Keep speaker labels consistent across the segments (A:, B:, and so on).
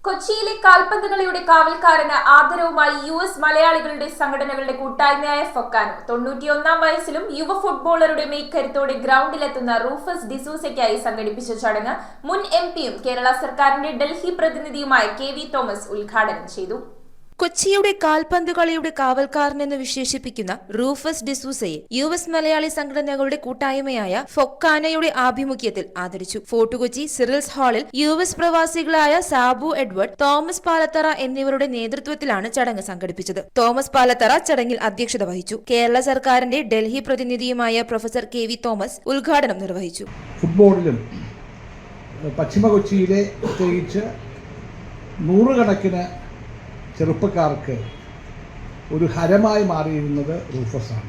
A: കൊച്ചിയിലെ കാൽപന്ത് കളിയുടെ കാവൽക്കാരന് ആദരവുമായി US മലയാളികളുടെ സംഘടനകളുടെ കൂട്ടായ്മയായ ഫൊക്കാനോ 91-ാം വയസ്സിലും യുവ ഫുട്ബോളറുടെ മെയ്ക്കരുത്തോടെ ഗ്രൗണ്ടിലെത്തുന്ന റൂഫസ് ഡിസൂസയ്ക്കായി സംഘടിപ്പിച്ച ചടങ്ങ് മുൻ MP-യും കേരള സർക്കാരിന്റെ ഡൽഹി പ്രതിനിധിയുമായ KV തോമസ് ഉദ്ഘാടനം ചെയ്തു.
B: കൊച്ചിയുടെ കാൽപന്ത് കളിയുടെ കാവൽക്കാരനെന്ന് വിശേഷിപ്പിക്കുന്ന റൂഫസ് ഡിസൂസയെ US മലയാളി സംഘടനകളുടെ കൂട്ടായ്മയായ ഫൊക്കാനോയുടെ ആഭിമുഖ്യത്തിൽ ആദരിച്ചു. ഫോർട്ട് കൊച്ചി സിറിൽസ് ഹാളിൽ US പ്രവാസികളായ സാബു എഡ്വേർഡ്, തോമസ് പാലത്തറ എന്നിവരുടെ നേതൃത്വത്തിലാണ് ചടങ്ങ് സംഘടിപ്പിച്ചത്. തോമസ് പാലത്തറ ചടങ്ങിൽ അധ്യക്ഷത വഹിച്ചു. കേരള സർക്കാരിന്റെ ഡൽഹി പ്രതിനിധിയുമായ പ്രൊഫസർ KV തോമസ് ഉദ്ഘാടനം നിർവഹിച്ചു.
C: ഫുട്ബോളിലും പശ്ചിമ കൊച്ചിയിലെ പ്രത്യേകിച്ച് നൂറുകണക്കിന് ചെറുപ്പക്കാർക്ക് ഒരു ഹരമായി മാറിയിരുന്നത് റൂഫസാണ്.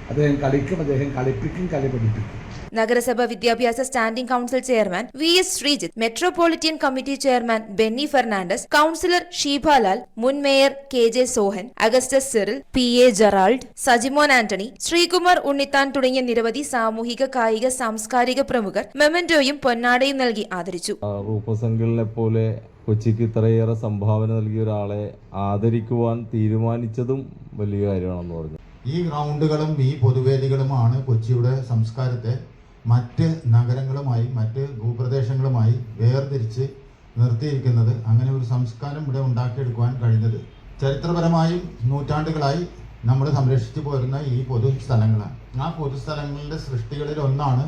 C: അദ്ദേഹം കളിക്കും, അദ്ദേഹം കളിപ്പിക്കും, കളി പഠിപ്പിക്കും.
B: നഗരസഭ വിദ്യാഭ്യാസ standing council chairman VS Sreejith, metropolitan committee chairman Benny Fernandez, councillor Sheebalal, മുൻ mayor KJ Sohan, Augustus Cyril, PA Gerald, Sajimon Antony, Sreekumar Unnithan തുടങ്ങിയ നിരവധി സാമൂഹിക, കായിക, സാംസ്കാരിക പ്രമുഖർ മെമന്റോയും പൊന്നാടയും നൽകി ആദരിച്ചു.
D: റൂഫസ് പോലെ കൊച്ചിക്ക് ഇത്രയേറെ സംഭാവന നൽകിയ ഒരാളെ ആദരിക്കുവാൻ തീരുമാനിച്ചതും വലിയ കാര്യമാണെന്ന് പറഞ്ഞു.
E: ഈ ഗ്രൗണ്ടുകളും ഈ പൊതുവേദികളുമാണ് കൊച്ചിയുടെ സംസ്കാരത്തെ മറ്റ് നഗരങ്ങളുമായി, മറ്റ് ഭൂപ്രദേശങ്ങളുമായി വേർതിരിച്ച് നിർത്തിയിരിക്കുന്നത്. അങ്ങനെ ഒരു സംസ്കാരം ഇവിടെ ഉണ്ടാക്കിയെടുക്കുവാൻ കഴിഞ്ഞത് ചരിത്രപരമായും നൂറ്റാണ്ടുകളായി നമ്മൾ സംരക്ഷിച്ചു പോരുന്ന ഈ പൊതുസ്ഥലങ്ങളാണ്. ആ പൊതുസ്ഥലങ്ങളുടെ സൃഷ്ടികളിൽ ഒന്നാണ്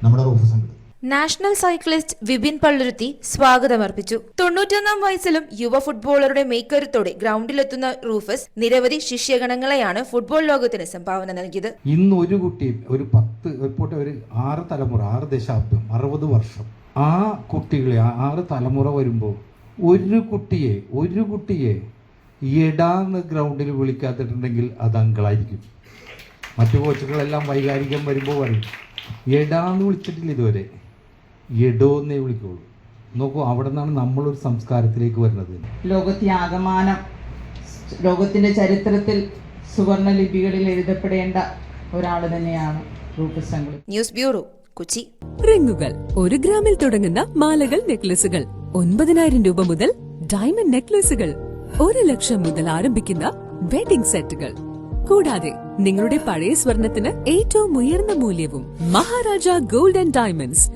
E: നമ്മുടെ റൂഫസ് സംഘം.
B: നാഷണൽ സൈക്ലിസ്റ്റ് വിപിൻ പള്ളുരുത്തി സ്വാഗതമർപ്പിച്ചു. 91-ാം വയസ്സിലും യുവ ഫുട്ബോളറുടെ മെയ്ക്കരുത്തോടെ ഗ്രൗണ്ടിലെത്തുന്ന റൂഫസ് നിരവധി ശിഷ്യഗണങ്ങളെയാണ് ഫുട്ബോൾ ലോകത്തിന് സംഭാവന നൽകിയത്.
F: ഇന്ന് ഒരു കുട്ടി ഒരു 6 തലമുറ, 6 ദശാബ്ദം, 60 വർഷം, ആ കുട്ടികളെ 6 തലമുറ വരുമ്പോൾ ഒരു കുട്ടിയെ എടാന്ന് ഗ്രൗണ്ടിൽ വിളിക്കാത്തിട്ടുണ്ടെങ്കിൽ അത് അങ്കളായിരിക്കും. മറ്റു കോച്ചുകളെല്ലാം വൈകാരികം വരുമ്പോൾ പറയും എടാന്ന് വിളിച്ചിട്ടില്ല, ഇതുവരെ എടോന്നേ വിളിക്കുള്ളൂ. നോക്കൂ, അവിടെ നിന്നാണ് നമ്മളൊരു സംസ്കാരത്തിലേക്ക് വരുന്നത്.
G: ലോകത്തിന്റെ ചരിത്രത്തിൽ സുവർണ ലിപികളിൽ എഴുതപ്പെടേണ്ട ഒരാൾ തന്നെയാണ് റൂഫസ് സംഘം.
B: News bureau, Kochi.
H: റിങ്ങുകൾ 1 ഗ്രാമിൽ തുടങ്ങുന്ന മാലകൾ, നെക്ലസുകൾ 9,000 രൂപ മുതൽ ഡയമണ്ട് നെക്ലസുകൾ 1 ലക്ഷം മുതൽ ആരംഭിക്കുന്ന വെഡിംഗ് സെറ്റുകൾ, കൂടാതെ നിങ്ങളുടെ പഴയ സ്വർണത്തിന് ഏറ്റവും ഉയർന്ന മൂല്യവും മഹാരാജ ഗോൾഡ് ആൻഡ് ഡയമണ്ട്സ്